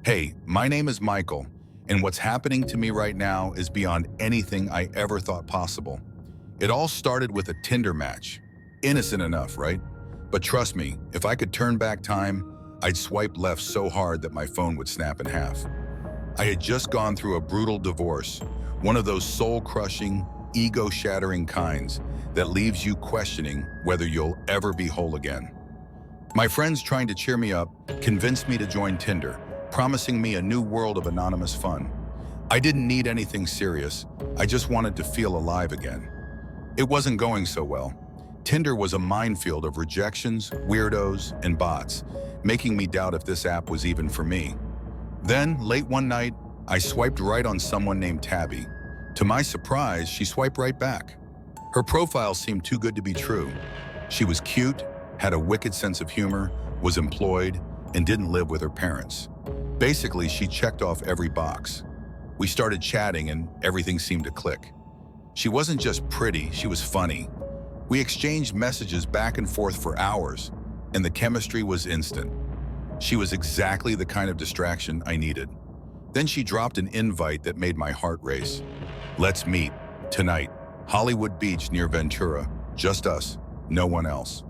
Hey, my name is Michael, and what's happening to me right now is beyond anything I ever thought possible. It all started with a Tinder match. Innocent enough, right? But trust me, if I could turn back time, I'd swipe left so hard that my phone would snap in half. I had just gone through a brutal divorce, one of those soul-crushing, ego-shattering kinds that leaves you questioning whether you'll ever be whole again. My friends trying to cheer me up convinced me to join Tinder, promising me a new world of anonymous fun. I didn't need anything serious, I just wanted to feel alive again. It wasn't going so well. Tinder was a minefield of rejections, weirdos, and bots, making me doubt if this app was even for me. Then, late one night, I swiped right on someone named Tabby. To my surprise, she swiped right back. Her profile seemed too good to be true. She was cute, had a wicked sense of humor, was employed, and didn't live with her parents. Basically, she checked off every box. We started chatting and everything seemed to click. She wasn't just pretty, she was funny. We exchanged messages back and forth for hours, and the chemistry was instant. She was exactly the kind of distraction I needed. Then she dropped an invite that made my heart race. Let's meet, tonight, Hollywood Beach near Ventura, just us, no one else.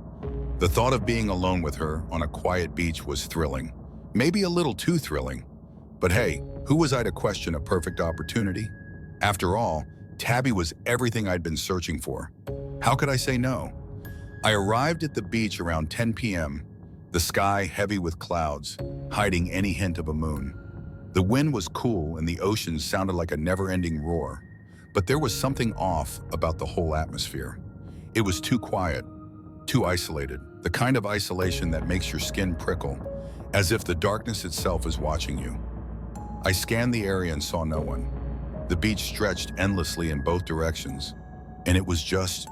The thought of being alone with her on a quiet beach was thrilling. Maybe a little too thrilling. But hey, who was I to question a perfect opportunity? After all, Tabby was everything I'd been searching for. How could I say no? I arrived at the beach around 10 p.m., the sky heavy with clouds, hiding any hint of a moon. The wind was cool and the ocean sounded like a never-ending roar. But there was something off about the whole atmosphere. It was too quiet, too isolated, the kind of isolation that makes your skin prickle, as if the darkness itself is watching you. I scanned the area and saw no one. The beach stretched endlessly in both directions, and it was just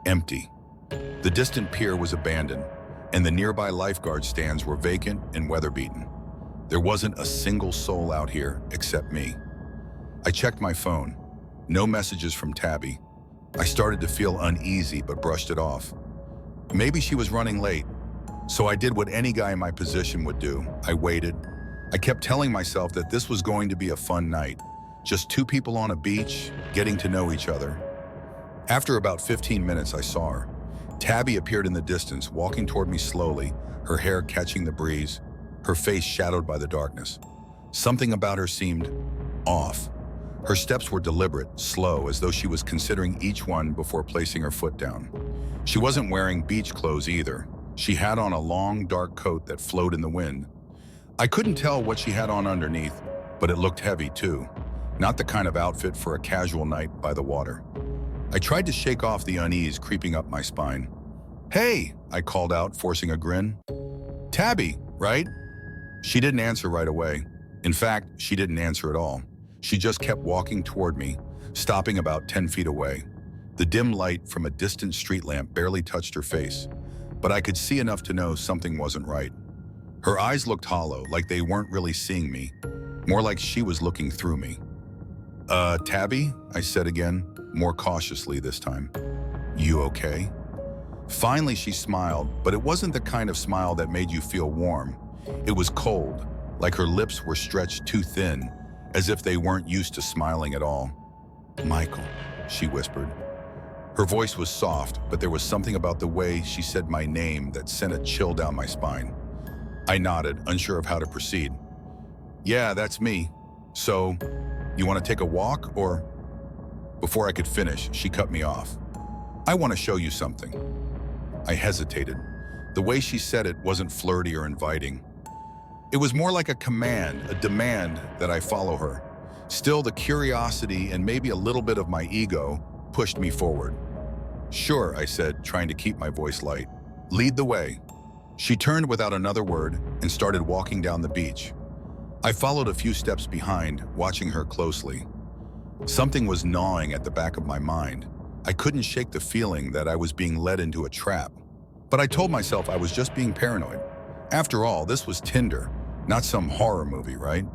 empty. The distant pier was abandoned, and the nearby lifeguard stands were vacant and weather-beaten. There wasn't a single soul out here except me. I checked my phone. No messages from Tabby. I started to feel uneasy but brushed it off. Maybe she was running late. So I did what any guy in my position would do. I waited. I kept telling myself that this was going to be a fun night. Just two people on a beach, getting to know each other. After about 15 minutes, I saw her. Tabby appeared in the distance, walking toward me slowly, her hair catching the breeze, her face shadowed by the darkness. Something about her seemed off. Her steps were deliberate, slow, as though she was considering each one before placing her foot down. She wasn't wearing beach clothes either. She had on a long, dark coat that flowed in the wind. I couldn't tell what she had on underneath, but it looked heavy too. Not the kind of outfit for a casual night by the water. I tried to shake off the unease creeping up my spine. "Hey," I called out, forcing a grin. "Tabby, right?" She didn't answer right away. In fact, she didn't answer at all. She just kept walking toward me, stopping about 10 feet away. The dim light from a distant street lamp barely touched her face, but I could see enough to know something wasn't right. Her eyes looked hollow, like they weren't really seeing me, more like she was looking through me. Tabby?" I said again, more cautiously this time. "You okay?" Finally, she smiled, but it wasn't the kind of smile that made you feel warm. It was cold, like her lips were stretched too thin, as if they weren't used to smiling at all. "Michael," she whispered. Her voice was soft, but there was something about the way she said my name that sent a chill down my spine. I nodded, unsure of how to proceed. "Yeah, that's me. So, you want to take a walk, or?" Before I could finish, she cut me off. "I want to show you something." I hesitated. The way she said it wasn't flirty or inviting. It was more like a command, a demand that I follow her. Still, the curiosity and maybe a little bit of my ego pushed me forward. "Sure," I said, trying to keep my voice light. "Lead the way." She turned without another word and started walking down the beach. I followed a few steps behind, watching her closely. Something was gnawing at the back of my mind. I couldn't shake the feeling that I was being led into a trap. But I told myself I was just being paranoid. After all, this was Tinder, not some horror movie, right?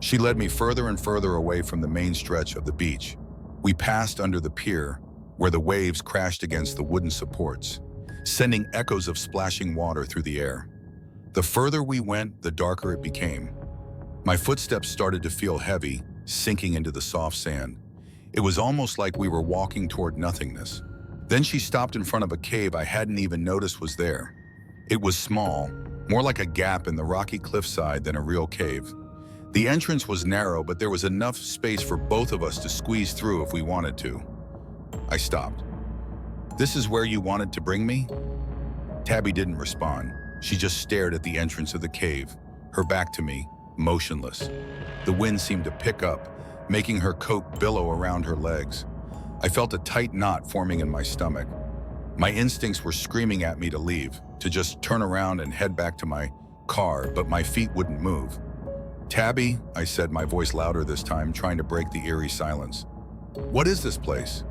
She led me further and further away from the main stretch of the beach. We passed under the pier, where the waves crashed against the wooden supports, sending echoes of splashing water through the air. The further we went, the darker it became. My footsteps started to feel heavy, sinking into the soft sand. It was almost like we were walking toward nothingness. Then she stopped in front of a cave I hadn't even noticed was there. It was small, more like a gap in the rocky cliffside than a real cave. The entrance was narrow, but there was enough space for both of us to squeeze through if we wanted to. I stopped. "This is where you wanted to bring me?" Tabby didn't respond. She just stared at the entrance of the cave, her back to me, motionless. The wind seemed to pick up, making her coat billow around her legs. I felt a tight knot forming in my stomach. My instincts were screaming at me to leave, to just turn around and head back to my car, but my feet wouldn't move. "Tabby," I said, my voice louder this time, trying to break the eerie silence. "What is this place?"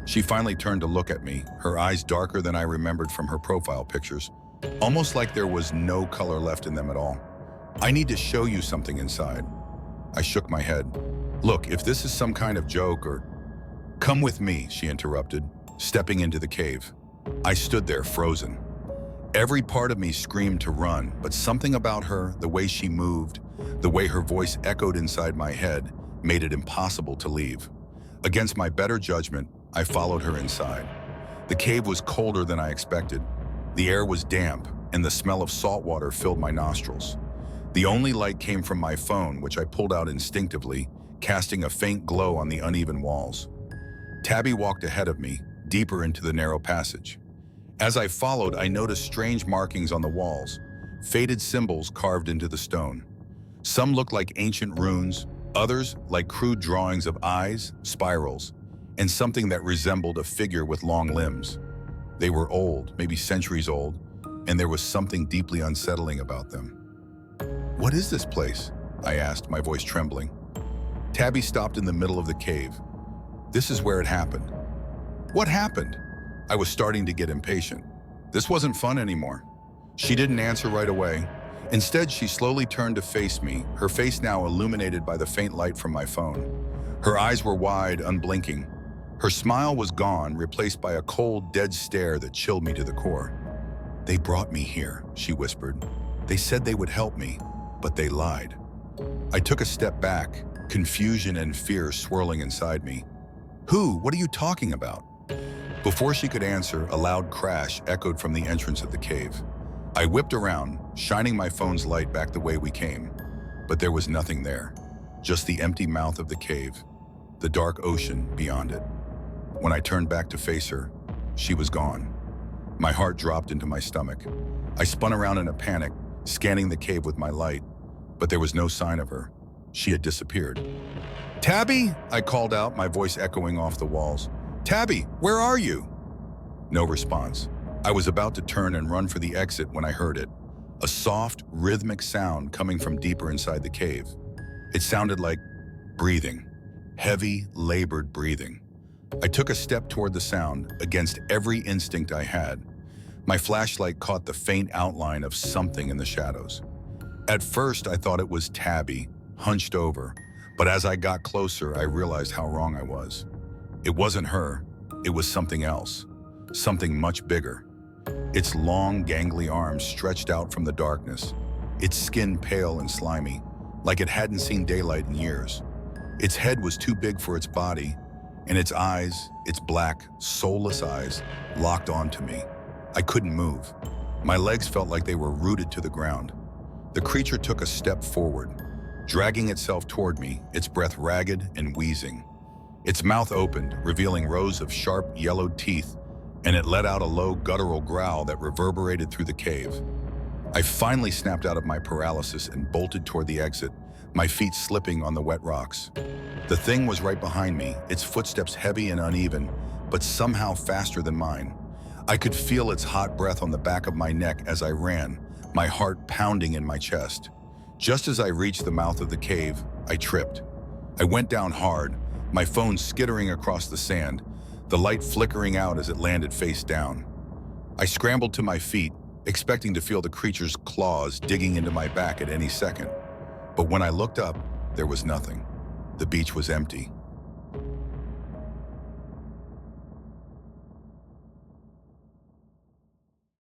She finally turned to look at me, her eyes darker than I remembered from her profile pictures, almost like there was no color left in them at all. "I need to show you something inside." I shook my head. "Look, if this is some kind of joke or—" "Come with me," she interrupted, stepping into the cave. I stood there, frozen. Every part of me screamed to run, but something about her, the way she moved, the way her voice echoed inside my head, made it impossible to leave. Against my better judgment, I followed her inside. The cave was colder than I expected. The air was damp, and the smell of salt water filled my nostrils. The only light came from my phone, which I pulled out instinctively, casting a faint glow on the uneven walls. Tabby walked ahead of me, deeper into the narrow passage. As I followed, I noticed strange markings on the walls, faded symbols carved into the stone. Some looked like ancient runes, others like crude drawings of eyes, spirals, and something that resembled a figure with long limbs. They were old, maybe centuries old, and there was something deeply unsettling about them. "What is this place?" I asked, my voice trembling. Tabby stopped in the middle of the cave. "This is where it happened." "What happened?" I was starting to get impatient. This wasn't fun anymore. She didn't answer right away. Instead, she slowly turned to face me, her face now illuminated by the faint light from my phone. Her eyes were wide, unblinking. Her smile was gone, replaced by a cold, dead stare that chilled me to the core. "They brought me here," she whispered. "They said they would help me, but they lied." I took a step back, confusion and fear swirling inside me. "Who? What are you talking about?" Before she could answer, a loud crash echoed from the entrance of the cave. I whipped around, shining my phone's light back the way we came. But there was nothing there, just the empty mouth of the cave, the dark ocean beyond it. When I turned back to face her, she was gone. My heart dropped into my stomach. I spun around in a panic, scanning the cave with my light, but there was no sign of her. She had disappeared. "Tabby!" I called out, my voice echoing off the walls. "Tabby, where are you?" No response. I was about to turn and run for the exit when I heard it, a soft, rhythmic sound coming from deeper inside the cave. It sounded like breathing, heavy, labored breathing. I took a step toward the sound, against every instinct I had. My flashlight caught the faint outline of something in the shadows. At first, I thought it was Tabby, hunched over, but as I got closer, I realized how wrong I was. It wasn't her, it was something else, something much bigger. Its long, gangly arms stretched out from the darkness, its skin pale and slimy, like it hadn't seen daylight in years. Its head was too big for its body, and its eyes, its black, soulless eyes, locked onto me. I couldn't move. My legs felt like they were rooted to the ground. The creature took a step forward, dragging itself toward me, its breath ragged and wheezing. Its mouth opened, revealing rows of sharp, yellowed teeth, and it let out a low, guttural growl that reverberated through the cave. I finally snapped out of my paralysis and bolted toward the exit, my feet slipping on the wet rocks. The thing was right behind me, its footsteps heavy and uneven, but somehow faster than mine. I could feel its hot breath on the back of my neck as I ran, my heart pounding in my chest. Just as I reached the mouth of the cave, I tripped. I went down hard, my phone skittering across the sand, the light flickering out as it landed face down. I scrambled to my feet, expecting to feel the creature's claws digging into my back at any second. But when I looked up, there was nothing. The beach was empty.